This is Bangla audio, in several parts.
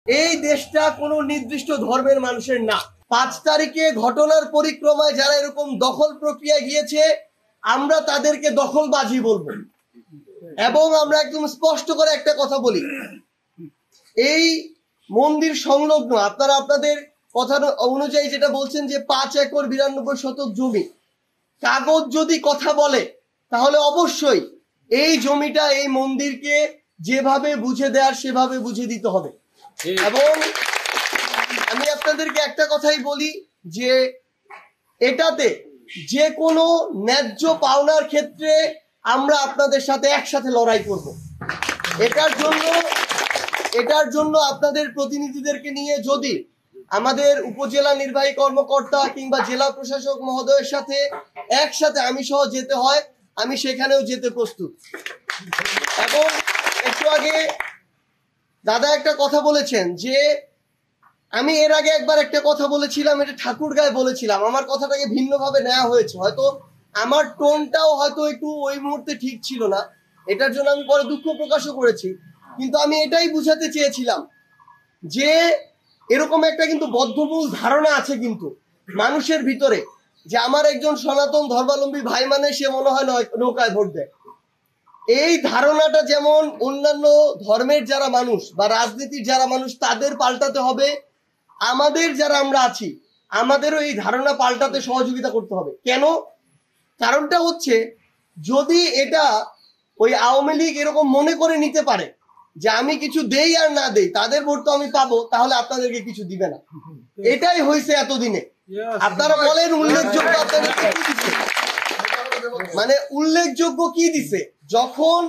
এই দেশটা কোনো নির্দিষ্ট ধর্মের মানুষের না। 5 তারিখে ঘটনার পরিক্রমায় যারা এরকম দখল প্রক্রিয়ায় গিয়েছে, আমরা তাদেরকে দখলবাজি বলবো। এবং আমরা একদম স্পষ্ট করে একটা কথা বলি, এই মন্দির সংলগ্ন আপনারা আপনাদের কথা অনুযায়ী যেটা বলছেন যে 5 একর 92 শতক জমি, কাগজ যদি কথা বলে তাহলে অবশ্যই এই জমিটা এই মন্দিরকে যেভাবে বুঝে দেওয়ার সেভাবে বুঝে দিতে হবে। এবং আমি আপনাদেরকে একটা কথাই বলি যে এটাতে যে কোনো ন্যায্য পাওনার ক্ষেত্রে আমরা আপনাদের সাথে একসাথে লড়াই করব। এটার জন্য আপনাদের প্রতিনিধিদেরকে নিয়ে যদি আমাদের উপজেলা নির্বাহী কর্মকর্তা কিংবা জেলা প্রশাসক মহোদয়ের সাথে একসাথে আমি সহ যেতে হয়, আমি সেখানেও যেতে প্রস্তুত। এবং একটু আগে দাদা একটা কথা বলেছেন যে আমি এর আগে একবার একটা কথা বলেছিলাম, এটা ঠাকুরগাঁয়ে বলেছিলাম, আমার কথাটাকে ভিন্নভাবে নেওয়া হয়েছে, হয়তো আমার টোনটাও হয়তো একটু ওই মুহূর্তে ঠিক ছিল না, এটার জন্য আমি পরে দুঃখ প্রকাশও করেছি। কিন্তু আমি এটাই বুঝাতে চেয়েছিলাম যে এরকম একটা কিন্তু বদ্ধমূল ধারণা আছে কিন্তু মানুষের ভিতরে যে আমার একজন সনাতন ধর্মাবলম্বী ভাই মানে সে মনে হয় নৌকায় ভোট দেয়। এই ধারণাটা যেমন অন্যান্য ধর্মের যারা মানুষ বা রাজনীতির যারা মানুষ তাদের পাল্টাতে হবে, আমাদের যারা আমরা আছি আমাদেরও এই ধারণা পাল্টাতে সহযোগিতা করতে হবে। কেন? কারণটা হচ্ছে যদি এটা ওই আওয়ামী লীগ এরকম মনে করে নিতে পারে যে আমি কিছু দেই আর না দেই তাদের ভোট তো আমি পাবো, তাহলে আপনাদেরকে কিছু দিবে না। এটাই হয়েছে এতদিনে। আপনারা বলেন উল্লেখযোগ্য আপনাদেরকে কি দিচ্ছে, মানে উল্লেখযোগ্য কি দিছে? যখন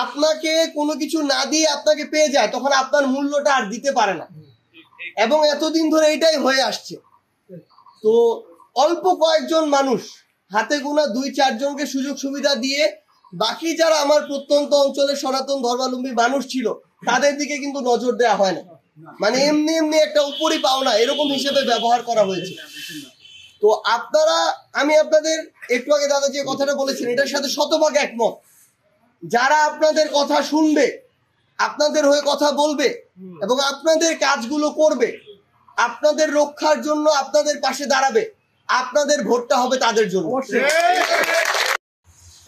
আপনাকে কোনো কিছু না দিয়ে আপনাকে পেয়ে যায় তখন আপনার মূল্যটা আর দিতে পারে না, এবং এতদিন ধরে এটাই হয়ে আসছে। তো অল্প কয়েকজন মানুষ হাতে গোনা 2-4 জনকে সুযোগ সুবিধা দিয়ে বাকি যারা আমার প্রত্যন্ত অঞ্চলের সনাতন ধর্মাবলম্বী মানুষ ছিল তাদের দিকে কিন্তু নজর দেওয়া হয় না, মানে এমনি এমনি একটা উপরি পাওনা এরকম হিসেবে ব্যবহার করা হয়েছে। তো আপনারা, আমি আপনাদের একটু আগে দাদা যে কথাটা বলেছেন এটার সাথে শতভাগ একমত। যারা আপনাদের কথা শুনবে, আপনাদের হয়ে কথা বলবে এবং আপনাদের কাজগুলো করবে, আপনাদের রক্ষার জন্য আপনাদের পাশে দাঁড়াবে, আপনাদের ভোটটা হবে তাদের জন্য।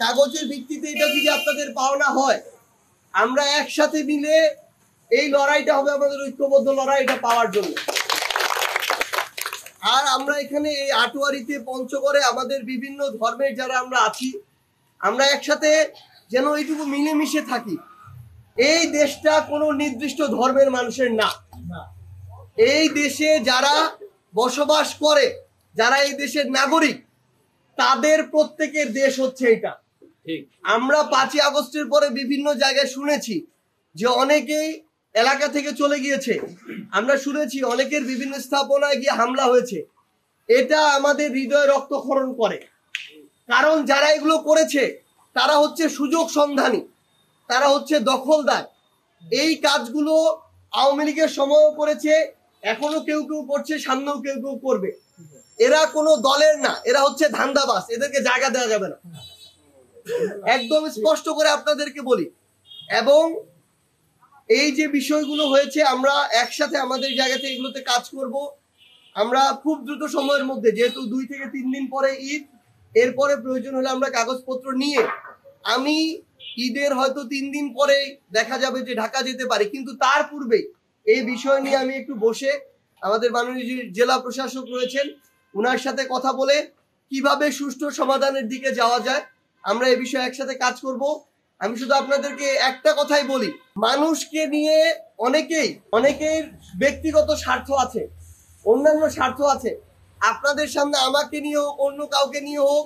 কাগজের ভিত্তিতে এটা যদি আপনাদের পাওনা হয়, আমরা একসাথে মিলে এই লড়াইটা হবে আমাদের ঐক্যবদ্ধ লড়াই, এটা পাওয়ার জন্য। আর আমরা এখানে এই আটোয়ারিতে পঞ্চগড়ে আমাদের বিভিন্ন ধর্মের যারা আমরা আছি, আমরা একসাথে যেন এইটুকু মিলেমিশে থাকি। এই দেশটা কোনো নির্দিষ্ট ধর্মের মানুষের না। এই দেশে যারা বসবাস করে, যারা এই দেশের নাগরিক, তাদের প্রত্যেকের দেশ হচ্ছে এটা। আমরা 5ই আগস্টের পরে বিভিন্ন জায়গায় শুনেছি যে অনেকেই এলাকা থেকে চলে গিয়েছে, আমরা শুনেছি অনেকের বিভিন্ন স্থাপনায় গিয়ে হামলা হয়েছে। এটা আমাদের হৃদয়ে রক্তক্ষরণ করে, কারণ যারা এগুলো করেছে তারা হচ্ছে সুযোগ সন্ধানী, তারা হচ্ছে দখলদার। এই কাজগুলো আওয়ামী লীগের সময়ও করেছে, এখনো কেউ কেউ করছে, সামনেও কেউ কেউ করবে। এরা কোনো দলের না, এরা হচ্ছে ধান্দাবাজ, এদেরকে জায়গা দেওয়া যাবে না, একদম স্পষ্ট করে আপনাদেরকে বলি। এবং এই যে বিষয়গুলো হয়েছে আমরা একসাথে আমাদের জায়গাতে এগুলোতে কাজ করব। আমরা খুব দ্রুত সময়ের মধ্যে, যেহেতু 2 থেকে 3 দিন পরে ঈদ, এরপরে প্রয়োজন হলে আমরা কাগজপত্র নিয়ে, আমি ঈদের হয়তো 3 দিন পরে দেখা যাবে যে ঢাকা যেতে পারি, কিন্তু তার পূর্বে এই বিষয় নিয়ে আমি একটু বসে আমাদের মাননীয় জেলা প্রশাসক রয়েছেন ওনার সাথে কথা বলে কিভাবে সুষ্ঠু সমাধানের দিকে যাওয়া যায় আমরা এই বিষয়ে একসাথে কাজ করব। আমি শুধু আপনাদেরকে একটা কথাই বলি, মানুষকে নিয়ে অনেকের ব্যক্তিগত স্বার্থ আছে, অন্যান্য স্বার্থ আছে। আপনাদের সামনে আমাকে নিয়ে হোক, অন্য কাউকে নিয়ে হোক,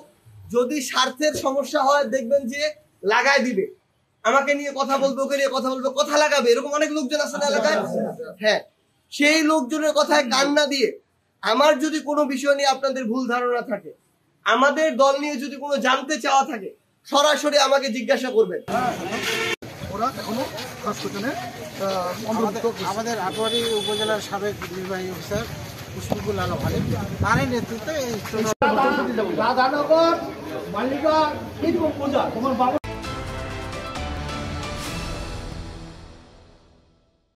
যদি স্বার্থের সমস্যা হয় দেখবেন যে লাগায় দিবে, আমাকে নিয়ে কথা বলবে, ওকে নিয়ে কথা বলবে, কথা লাগাবে, এরকম অনেক লোকজন আছে না এলাকায়। হ্যাঁ, সেই লোকজনের কথায় কান না দিয়ে, আমার যদি কোনো বিষয় নিয়ে আপনাদের ভুল ধারণা থাকে, আমাদের দল নিয়ে যদি কোনো জানতে চাওয়া থাকে, সরাসরি আমাকে জিজ্ঞাসা করবেন। আমাদের আটোয়ারি উপজেলার সাবেক নির্বাহী অফিসার মুশফিকুল আলম আলিম, তার নেতৃত্বে এই